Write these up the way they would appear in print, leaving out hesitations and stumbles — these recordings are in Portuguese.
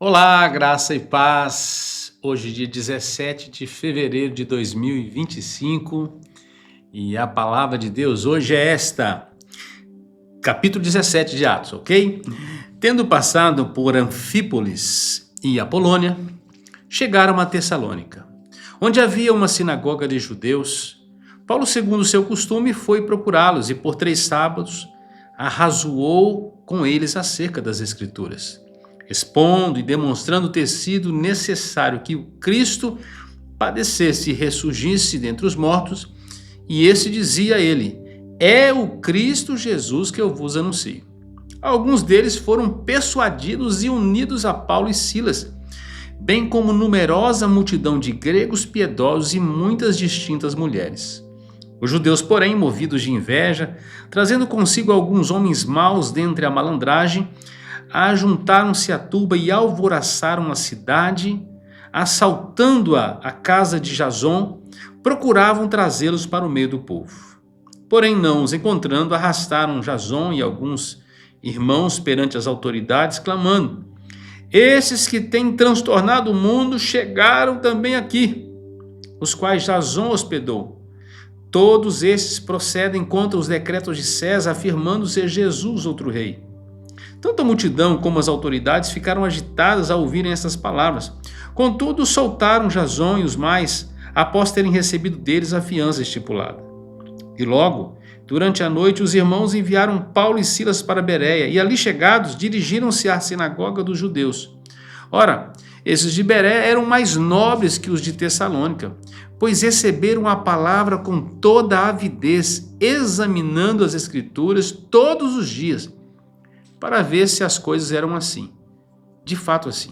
Olá, graça e paz. Hoje, dia 17 de fevereiro de 2025, e a palavra de Deus hoje é esta, capítulo 17 de Atos, ok? Tendo passado por Anfípolis e Apolônia, chegaram a Tessalônica, onde havia uma sinagoga de judeus. Paulo, segundo seu costume, foi procurá-los e por 3 sábados arrazoou com eles acerca das Escrituras, expondo e demonstrando ter sido necessário que o Cristo padecesse e ressurgisse dentre os mortos, e esse dizia a ele: é o Cristo Jesus que eu vos anuncio. Alguns deles foram persuadidos e unidos a Paulo e Silas, bem como numerosa multidão de gregos piedosos e muitas distintas mulheres. Os judeus, porém, movidos de inveja, trazendo consigo alguns homens maus dentre a malandragem, ajuntaram-se à turba e alvoroçaram a cidade, assaltando a casa de Jason, procuravam trazê-los para o meio do povo. Porém, não os encontrando, arrastaram Jason e alguns irmãos perante as autoridades, clamando: esses que têm transtornado o mundo chegaram também aqui, os quais Jason hospedou. Todos esses procedem contra os decretos de César, afirmando ser Jesus outro rei. Tanto a multidão como as autoridades ficaram agitadas ao ouvirem essas palavras. Contudo, soltaram Jason e os mais, após terem recebido deles a fiança estipulada. E logo, durante a noite, os irmãos enviaram Paulo e Silas para Bereia, e ali chegados, dirigiram-se à sinagoga dos judeus. Ora, esses de Bereia eram mais nobres que os de Tessalônica, pois receberam a palavra com toda a avidez, examinando as Escrituras todos os dias, para ver se as coisas eram assim, de fato assim.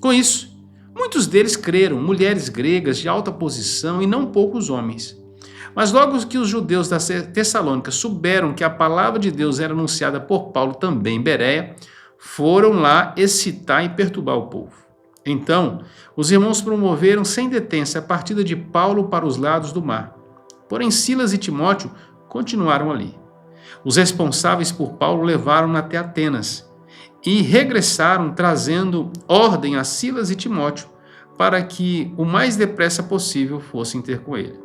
Com isso, muitos deles creram, mulheres gregas de alta posição e não poucos homens. Mas logo que os judeus da Tessalônica souberam que a palavra de Deus era anunciada por Paulo também em Bereia, foram lá excitar e perturbar o povo. Então, os irmãos promoveram sem detência a partida de Paulo para os lados do mar. Porém, Silas e Timóteo continuaram ali. Os responsáveis por Paulo levaram-no até Atenas e regressaram trazendo ordem a Silas e Timóteo para que o mais depressa possível fossem ter com ele.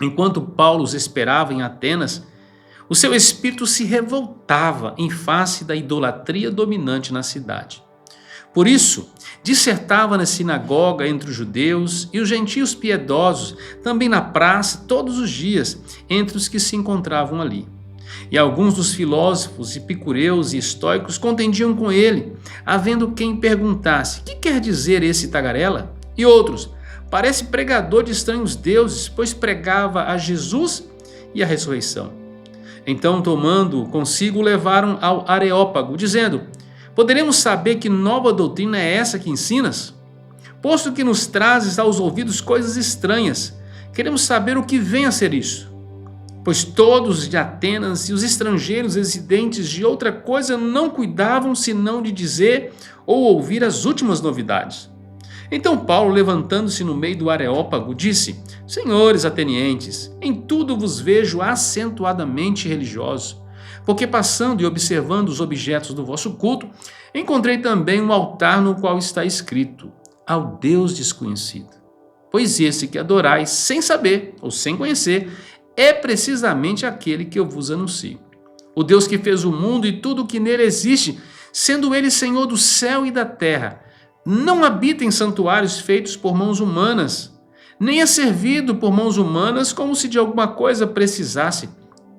Enquanto Paulo os esperava em Atenas, o seu espírito se revoltava em face da idolatria dominante na cidade. Por isso, dissertava na sinagoga entre os judeus e os gentios piedosos, também na praça, todos os dias, entre os que se encontravam ali. E alguns dos filósofos epicureus e estoicos contendiam com ele, havendo quem perguntasse: que quer dizer esse tagarela? E outros: parece pregador de estranhos deuses, pois pregava a Jesus e a ressurreição. Então, tomando consigo, levaram ao Areópago, dizendo: poderemos saber que nova doutrina é essa que ensinas? Posto que nos trazes aos ouvidos coisas estranhas, queremos saber o que vem a ser isso. Pois todos de Atenas e os estrangeiros residentes de outra coisa não cuidavam senão de dizer ou ouvir as últimas novidades. Então Paulo, levantando-se no meio do Areópago, disse: senhores atenienses, em tudo vos vejo acentuadamente religiosos, porque passando e observando os objetos do vosso culto, encontrei também um altar no qual está escrito: ao Deus desconhecido. Pois esse que adorais sem saber ou sem conhecer é precisamente aquele que eu vos anuncio. O Deus que fez o mundo e tudo o que nele existe, sendo ele Senhor do céu e da terra, não habita em santuários feitos por mãos humanas, nem é servido por mãos humanas como se de alguma coisa precisasse,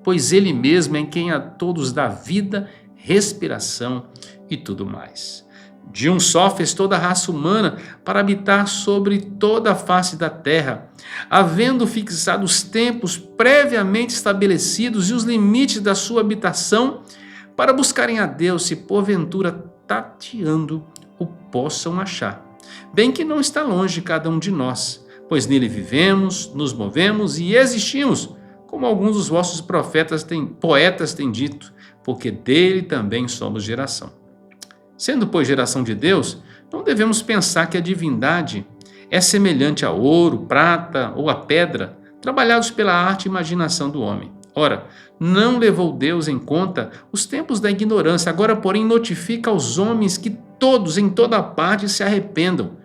pois ele mesmo é quem a todos dá vida, respiração e tudo mais. De um só fez toda a raça humana para habitar sobre toda a face da terra, havendo fixado os tempos previamente estabelecidos e os limites da sua habitação, para buscarem a Deus, se porventura tateando o possam achar. Bem que não está longe cada um de nós, pois nele vivemos, nos movemos e existimos, como alguns dos vossos poetas têm dito, porque dele também somos geração. Sendo, pois, geração de Deus, não devemos pensar que a divindade é semelhante a ouro, prata ou a pedra, trabalhados pela arte e imaginação do homem. Ora, não levou Deus em conta os tempos da ignorância, agora, porém, notifica aos homens que todos, em toda parte, se arrependam,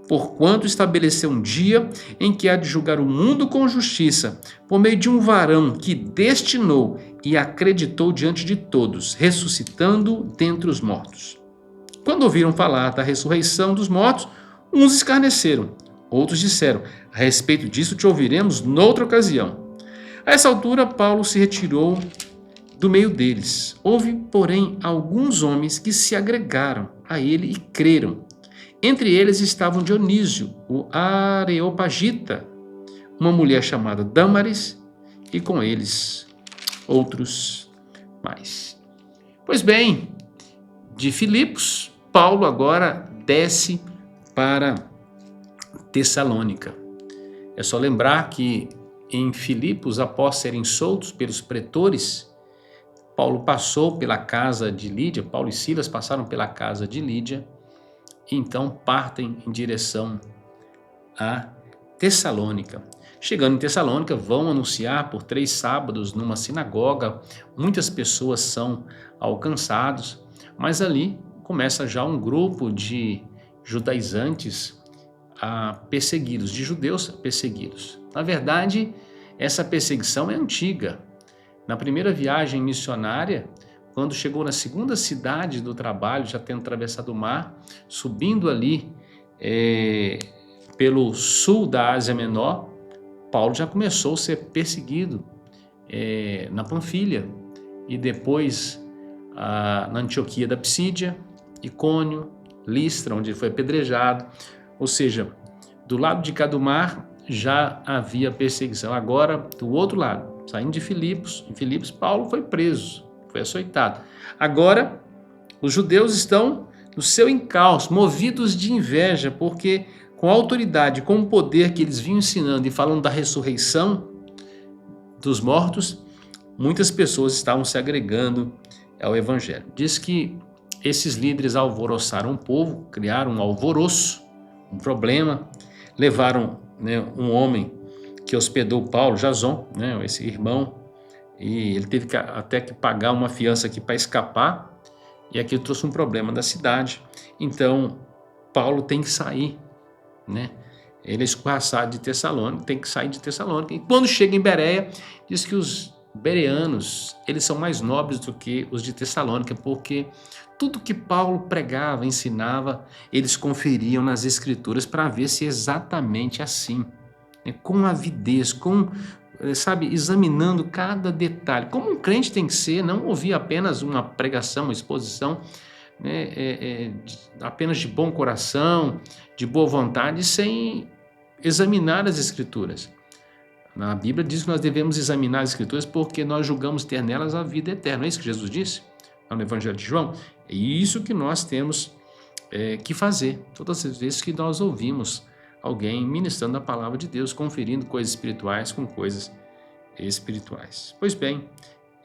porquanto estabeleceu um dia em que há de julgar o mundo com justiça, por meio de um varão que destinou e acreditou diante de todos, ressuscitando dentre os mortos. Quando ouviram falar da ressurreição dos mortos, uns escarneceram, outros disseram: a respeito disso te ouviremos noutra ocasião. A essa altura, Paulo se retirou do meio deles. Houve, porém, alguns homens que se agregaram a ele e creram. Entre eles estavam Dionísio, o Areopagita, uma mulher chamada Dâmaris, e com eles outros mais. Pois bem, de Filipos, Paulo agora desce para Tessalônica. É só lembrar que em Filipos, após serem soltos pelos pretores, Paulo passou pela casa de Lídia, Paulo e Silas passaram pela casa de Lídia, e então partem em direção a Tessalônica. Chegando em Tessalônica, vão anunciar por 3 sábados numa sinagoga, muitas pessoas são alcançados, mas ali começa já um grupo de judaizantes perseguidos, de judeus perseguidos. Na verdade, essa perseguição é antiga. Na primeira viagem missionária, quando chegou na segunda cidade do trabalho, já tendo atravessado o mar, subindo ali pelo sul da Ásia Menor, Paulo já começou a ser perseguido na Panfilha e depois na Antioquia da Psídia, Icônio, Listra, onde ele foi apedrejado. Ou seja, do lado de cá do mar já havia perseguição. Agora, do outro lado, saindo de Filipos, em Filipos, Paulo foi preso, foi açoitado. Agora, os judeus estão no seu encalço, movidos de inveja, porque com a autoridade, com o poder que eles vinham ensinando e falando da ressurreição dos mortos, muitas pessoas estavam se agregando ao evangelho. Diz que esses líderes alvoroçaram o povo, criaram um alvoroço, um problema, levaram um homem que hospedou Paulo, Jason, esse irmão, e ele teve até que pagar uma fiança aqui para escapar, e aquilo trouxe um problema da cidade. Então, Paulo tem que sair, ele é escorraçado de Tessalônica, tem que sair de Tessalônica, e quando chega em Bereia, diz que os bereanos, eles são mais nobres do que os de Tessalônica, porque tudo que Paulo pregava, ensinava, eles conferiam nas escrituras para ver se é exatamente assim, com avidez, examinando cada detalhe. Como um crente tem que ser, não ouvir apenas uma pregação, uma exposição, apenas de bom coração, de boa vontade, sem examinar as escrituras. Na Bíblia diz que nós devemos examinar as escrituras porque nós julgamos ter nelas a vida eterna. Não é isso que Jesus disse no Evangelho de João? É isso que nós temos que fazer todas as vezes que nós ouvimos alguém ministrando a palavra de Deus, conferindo coisas espirituais com coisas espirituais. Pois bem,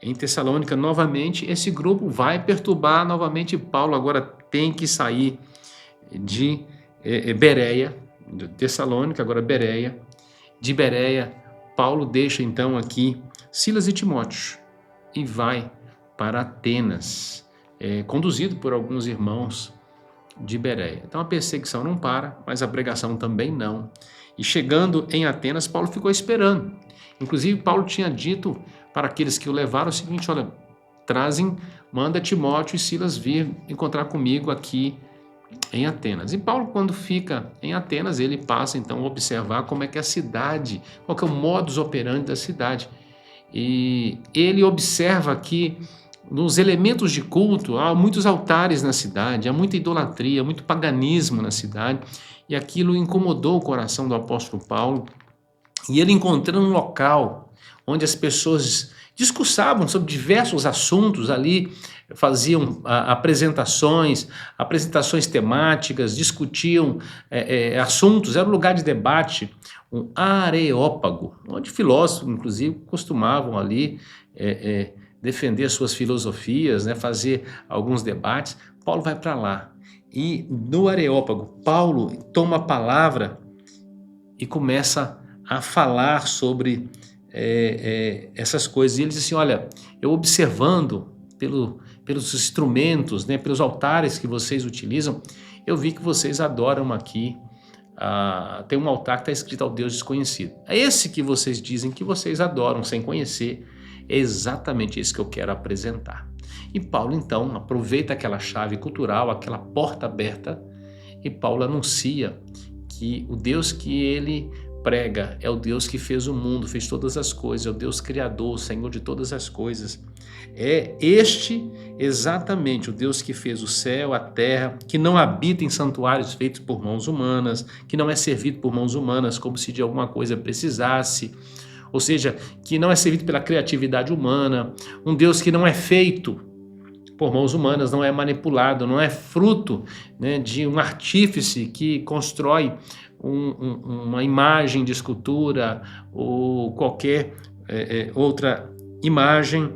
em Tessalônica, novamente, esse grupo vai perturbar novamente Paulo. Agora tem que sair de Bereia, de Tessalônica, agora Bereia. De Bereia, Paulo deixa então aqui Silas e Timóteo e vai para Atenas, conduzido por alguns irmãos de Bereia. Então a perseguição não para, mas a pregação também não. E chegando em Atenas, Paulo ficou esperando. Inclusive, Paulo tinha dito para aqueles que o levaram o seguinte: olha, manda Timóteo e Silas vir encontrar comigo aqui em Atenas. E Paulo, quando fica em Atenas, ele passa então a observar como é que é a cidade, qual que é o modus operandi da cidade. E ele observa que nos elementos de culto há muitos altares na cidade, há muita idolatria, muito paganismo na cidade, e aquilo incomodou o coração do apóstolo Paulo. E ele encontrou um local onde as pessoas discursavam sobre diversos assuntos ali, faziam apresentações temáticas, discutiam assuntos, era um lugar de debate, um areópago, onde filósofos, inclusive, costumavam ali defender suas filosofias, fazer alguns debates. Paulo vai para lá e no Areópago, Paulo toma a palavra e começa a falar sobre essas coisas. E ele diz assim, olha, eu observando pelos instrumentos, né, pelos altares que vocês utilizam, eu vi que vocês adoram aqui, tem um altar que está escrito ao Deus desconhecido. É esse que vocês dizem que vocês adoram sem conhecer, é exatamente esse que eu quero apresentar. E Paulo, então, aproveita aquela chave cultural, aquela porta aberta, e Paulo anuncia que o Deus que ele prega é o Deus que fez o mundo, fez todas as coisas, é o Deus criador, o Senhor de todas as coisas. É este exatamente o Deus que fez o céu, a terra, que não habita em santuários feitos por mãos humanas, que não é servido por mãos humanas como se de alguma coisa precisasse, ou seja, que não é servido pela criatividade humana, um Deus que não é feito por mãos humanas, não é manipulado, não é fruto, né, de um artífice que constrói uma imagem de escultura ou qualquer outra imagem.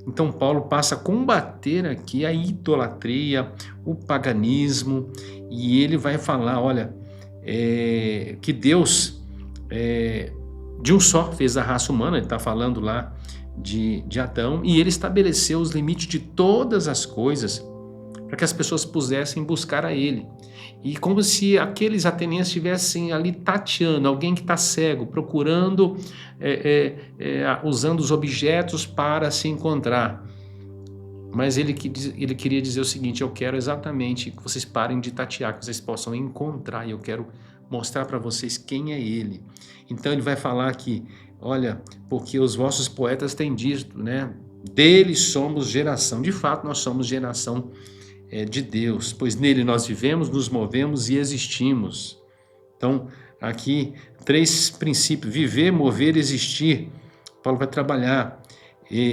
Então Paulo passa a combater aqui a idolatria, o paganismo, e ele vai falar, olha, que Deus de um só fez a raça humana, ele está falando lá de Adão, e ele estabeleceu os limites de todas as coisas para que as pessoas pudessem buscar a ele. E como se aqueles atenienses estivessem ali tateando, alguém que está cego, procurando, usando os objetos para se encontrar. Mas ele queria dizer o seguinte, eu quero exatamente que vocês parem de tatear, que vocês possam encontrar, e eu quero mostrar para vocês quem é ele. Então ele vai falar aqui, olha, porque os vossos poetas têm dito, né? Dele somos geração. De fato, nós somos geração de Deus, pois nele nós vivemos, nos movemos e existimos. Então, aqui, 3 princípios, viver, mover, existir. Paulo vai trabalhar.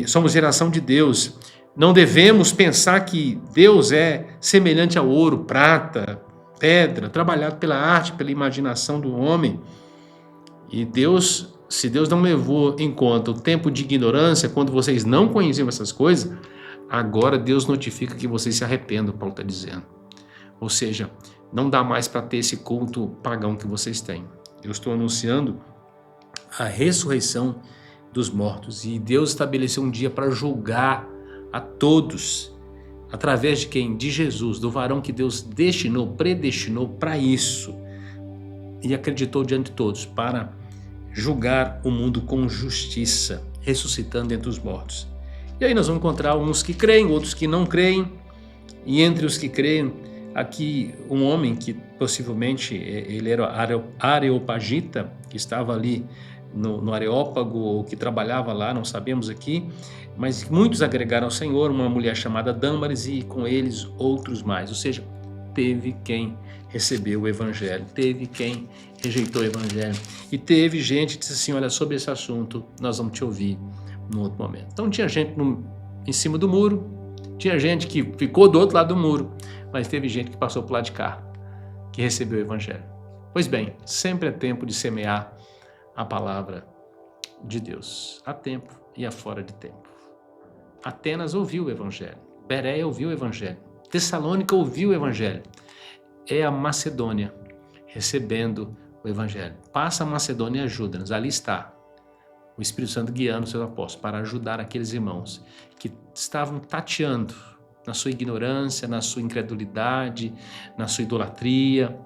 Somos geração de Deus. Não devemos pensar que Deus é semelhante ao ouro, prata, pedra, trabalhado pela arte, pela imaginação do homem. E Deus, se Deus não levou em conta o tempo de ignorância, quando vocês não conheciam essas coisas, agora Deus notifica que vocês se arrependam, Paulo está dizendo. Ou seja, não dá mais para ter esse culto pagão que vocês têm. Eu estou anunciando a ressurreição dos mortos, e Deus estabeleceu um dia para julgar a todos, através de quem? De Jesus, do varão que Deus predestinou para isso, e acreditou diante de todos, para julgar o mundo com justiça, ressuscitando entre os mortos. E aí nós vamos encontrar uns que creem, outros que não creem, e entre os que creem, aqui um homem que possivelmente ele era areopagita, que estava ali no Areópago, ou que trabalhava lá, não sabemos aqui, mas muitos agregaram ao Senhor, uma mulher chamada Dâmaris e com eles outros mais, ou seja, teve quem recebeu o Evangelho, teve quem rejeitou o Evangelho, e teve gente que disse assim, olha, sobre esse assunto nós vamos te ouvir num outro momento. Então tinha gente em cima do muro, tinha gente que ficou do outro lado do muro, mas teve gente que passou para o lado de cá, que recebeu o Evangelho. Pois bem, sempre é tempo de semear a palavra de Deus, a tempo e a fora de tempo. Atenas ouviu o Evangelho, Bereia ouviu o Evangelho, Tessalônica ouviu o Evangelho. É a Macedônia recebendo o Evangelho. Passa a Macedônia e ajuda-nos. Ali está o Espírito Santo guiando os seus apóstolos para ajudar aqueles irmãos que estavam tateando na sua ignorância, na sua incredulidade, na sua idolatria,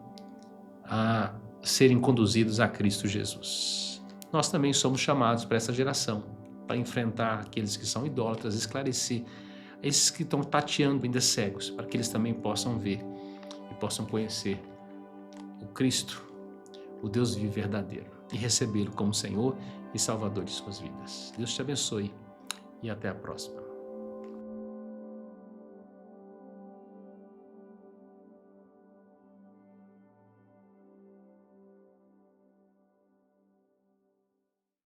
a serem conduzidos a Cristo Jesus. Nós também somos chamados para essa geração, para enfrentar aqueles que são idólatras, esclarecer esses que estão tateando ainda cegos, para que eles também possam ver e possam conhecer o Cristo, o Deus vivo e verdadeiro, e recebê-lo como Senhor e Salvador de suas vidas. Deus te abençoe e até a próxima.